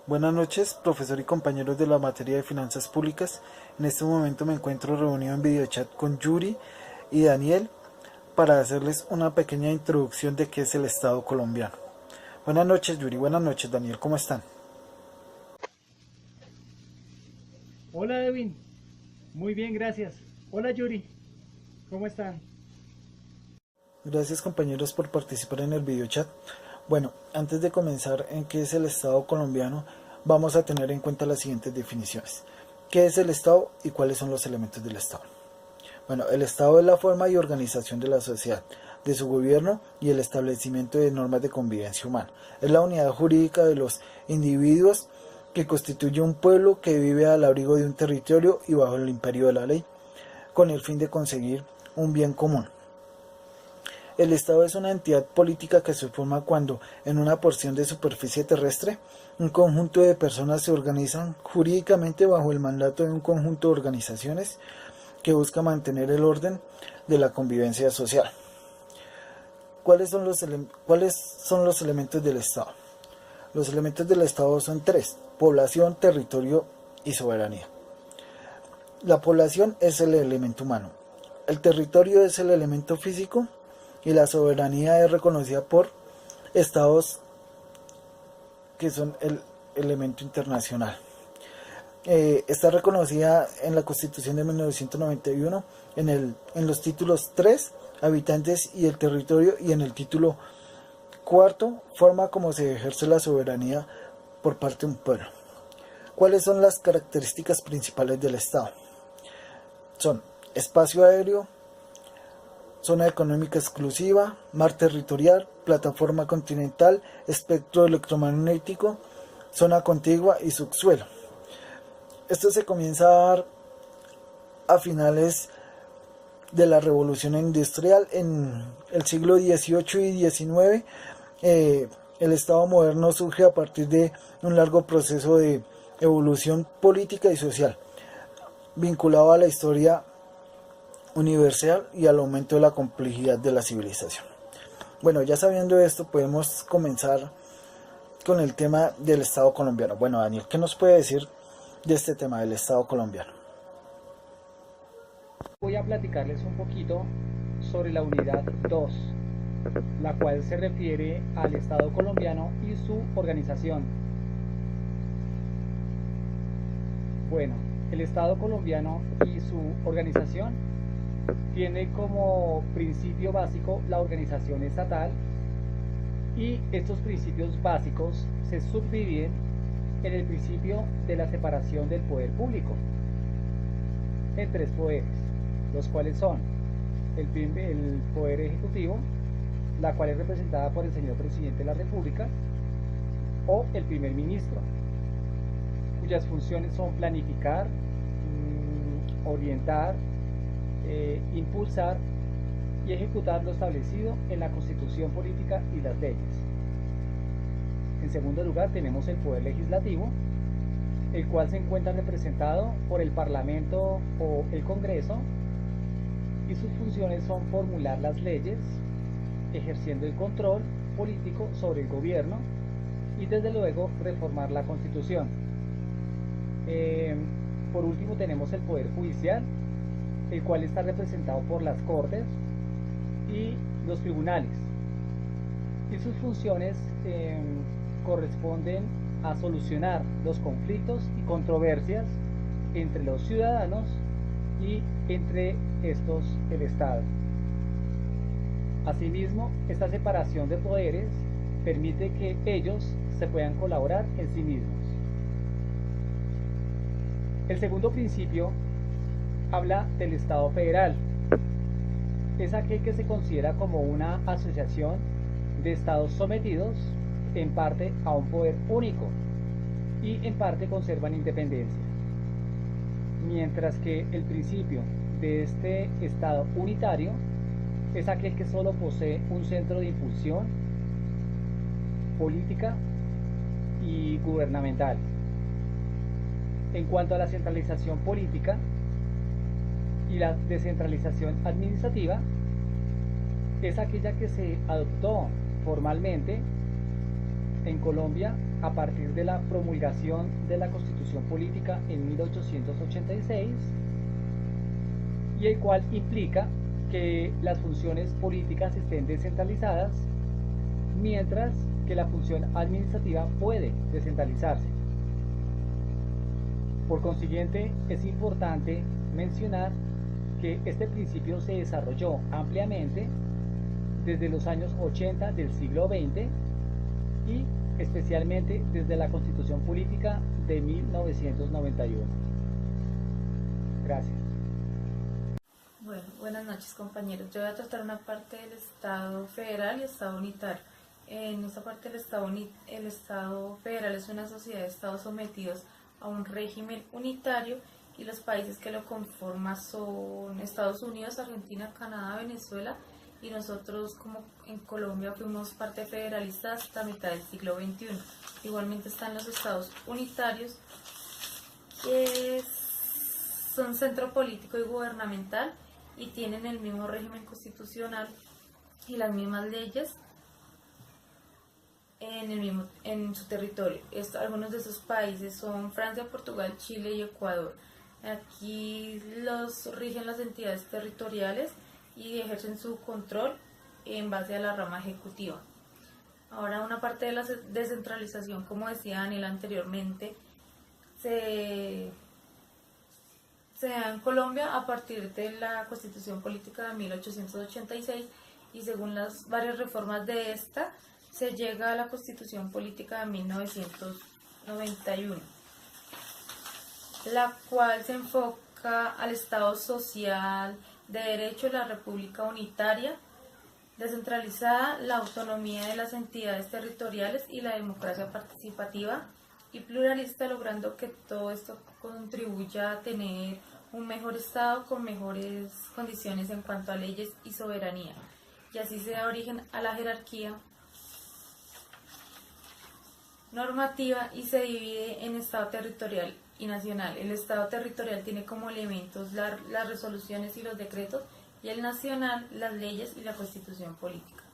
Buenas noches, profesor y compañeros de la materia de finanzas públicas. En este momento me encuentro reunido en videochat con Yuri y Daniel para hacerles una pequeña introducción de qué es el Estado colombiano. Buenas noches, Yuri. Buenas noches, Daniel. ¿Cómo están? Hola Edwin, muy bien, gracias. Hola Yuri, ¿cómo están? Gracias, compañeros, por participar en el videochat. Bueno, antes de comenzar en qué es el Estado colombiano, vamos a tener en cuenta las siguientes definiciones. ¿Qué es el Estado y cuáles son los elementos del Estado? Bueno, el Estado es la forma y organización de la sociedad, de su gobierno y el establecimiento de normas de convivencia humana. Es la unidad jurídica de los individuos que constituye un pueblo que vive al abrigo de un territorio y bajo el imperio de la ley, con el fin de conseguir un bien común. El Estado es una entidad política que se forma cuando, en una porción de superficie terrestre, un conjunto de personas se organizan jurídicamente bajo el mandato de un conjunto de organizaciones que busca mantener el orden de la convivencia social. ¿Cuáles son los elementos del Estado? Los elementos del Estado son tres: población, territorio y soberanía. La población es el elemento humano, el territorio es el elemento físico y la soberanía es reconocida por estados que son el elemento internacional. Está reconocida en la Constitución de 1991 en los títulos 3, habitantes y el territorio, y en el título 4, forma como se ejerce la soberanía por parte de un pueblo. ¿Cuáles son las características principales del Estado? Son espacio aéreo, zona económica exclusiva, mar territorial, plataforma continental, espectro electromagnético, zona contigua y subsuelo. Esto se comienza a dar a finales de la revolución industrial en el siglo XVIII y XIX. El Estado moderno surge a partir de un largo proceso de evolución política y social, vinculado a la historia universal y al aumento de la complejidad de la civilización. Bueno, ya sabiendo esto, podemos comenzar con el tema del Estado colombiano. Bueno, Daniel, ¿qué nos puede decir de este tema del Estado colombiano? Voy a platicarles un poquito sobre la unidad 2, la cual se refiere al Estado colombiano y su organización. Bueno, el Estado colombiano y su organización tiene como principio básico la organización estatal, y estos principios básicos se subdividen en el principio de la separación del poder público en tres poderes, los cuales son el poder ejecutivo, la cual es representada por el señor presidente de la República, o el primer ministro, cuyas funciones son planificar, orientar, impulsar y ejecutar lo establecido en la Constitución política y las leyes. En segundo lugar tenemos el poder legislativo, el cual se encuentra representado por el Parlamento o el Congreso, y sus funciones son formular las leyes, ejerciendo el control político sobre el gobierno y desde luego reformar la Constitución. Por último tenemos el poder judicial, el cual está representado por las Cortes y los tribunales, y sus funciones corresponden a solucionar los conflictos y controversias entre los ciudadanos y entre estos el Estado. Asimismo, esta separación de poderes permite que ellos se puedan colaborar en sí mismos. El segundo principio habla del Estado federal. Es aquel que se considera como una asociación de estados sometidos en parte a un poder único y en parte conservan independencia, mientras que el principio de este estado unitario es aquel que solo posee un centro de impulsión política y gubernamental. En cuanto a la centralización política y la descentralización administrativa, es aquella que se adoptó formalmente en Colombia a partir de la promulgación de la Constitución Política en 1886, y el cual implica que las funciones políticas estén descentralizadas, mientras que la función administrativa puede descentralizarse. Por consiguiente, es importante mencionar que este principio se desarrolló ampliamente desde los años 80 del siglo XX y especialmente desde la Constitución Política de 1991. Gracias. Bueno, buenas noches compañeros. Yo voy a tratar una parte del Estado federal y Estado unitario. En esta parte del el Estado federal es una sociedad de estados sometidos a un régimen unitario y los países que lo conforman son Estados Unidos, Argentina, Canadá, Venezuela y nosotros como en Colombia fuimos parte federalista hasta mitad del siglo XXI. Igualmente están los estados unitarios, que son centro político y gubernamental y tienen el mismo régimen constitucional y las mismas leyes en su territorio. Algunos de esos países son Francia, Portugal, Chile y Ecuador. Aquí los rigen las entidades territoriales y ejercen su control en base a la rama ejecutiva. Ahora, una parte de la descentralización, como decía Daniel anteriormente, se da en Colombia a partir de la Constitución Política de 1886 y según las varias reformas de esta, se llega a la Constitución Política de 1991, la cual se enfoca al Estado social de derecho, la República unitaria, descentralizada, la autonomía de las entidades territoriales y la democracia participativa y pluralista, logrando que todo esto contribuya a tener un mejor Estado con mejores condiciones en cuanto a leyes y soberanía, y así se da origen a la jerarquía normativa y se divide en Estado territorial y nacional. El Estado territorial tiene como elementos las resoluciones y los decretos, y el nacional las leyes y la Constitución política.